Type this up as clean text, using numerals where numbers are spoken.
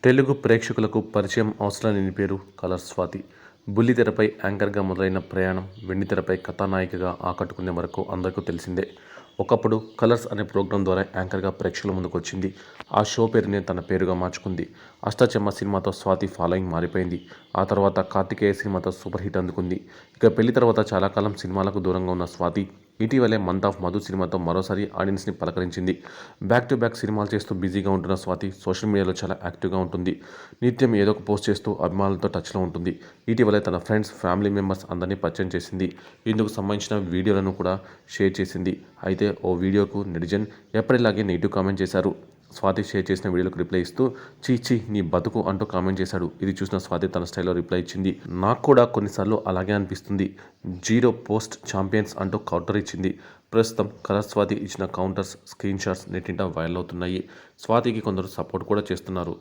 తెలుగు ప్రేక్షకులకు పరిచయం అవసరం లేని పేరు కలర్స్ స్వాతి. బుల్లితెరపై యాంకర్గా మొదలైన ప్రయాణం వెండితెరపై కథానాయికగా ఆకట్టుకునే వరకు అందరికీ తెలిసిందే. ఒకప్పుడు కలర్స్ అనే ప్రోగ్రాం ద్వారా యాంకర్గా ప్రేక్షకుల ముందుకు వచ్చింది. ఆ షో పేరునే తన పేరుగా మార్చుకుంది. అష్టాచెమ్మ సినిమాతో స్వాతి ఫాలోయింగ్ మారిపోయింది. ఆ తర్వాత కార్తికేయ సినిమాతో సూపర్ హిట్ అందుకుంది. ఇక పెళ్లి తర్వాత చాలా కాలం సినిమాలకు దూరంగా ఉన్న స్వాతి ఇటీవలే మంత్ ఆఫ్ మధు సినిమాతో మరోసారి ఆడియన్స్ని పలకరించింది. బ్యాక్ టు బ్యాక్ సినిమాలు చేస్తూ బిజీగా ఉంటున్న స్వాతి సోషల్ మీడియాలో చాలా యాక్టివ్గా ఉంటుంది. నిత్యం ఏదో ఒక పోస్ట్ చేస్తూ అభిమానులతో టచ్లో ఉంటుంది. ఇటీవలే తన ఫ్రెండ్స్, ఫ్యామిలీ మెంబర్స్ అందరినీ పరిచయం చేసింది. ఇందుకు సంబంధించిన వీడియోలను కూడా షేర్ చేసింది. అయితే ఓ వీడియోకు నెటిజన్ ఎప్పటిలాగే నెగిటివ్ కామెంట్ చేశారు. స్వాతి షేర్ చేసిన వీడియోలకు రిప్లై ఇస్తూ చీ చీ నీ బతుకు అంటూ కామెంట్ చేశాడు. ఇది చూసిన స్వాతి తన స్టైల్లో రిప్లై ఇచ్చింది. నాకు కూడా కొన్నిసార్లు అలాగే అనిపిస్తుంది. జీరో పోస్ట్ ఛాంపియన్స్ అంటూ కౌంటర్ ఇచ్చింది. ప్రస్తుతం కలర్స్ స్వాతి ఇచ్చిన కౌంటర్స్, స్క్రీన్ షాట్స్ నెట్టింట వైరల్ అవుతున్నాయి. స్వాతికి కొందరు సపోర్ట్ కూడా చేస్తున్నారు.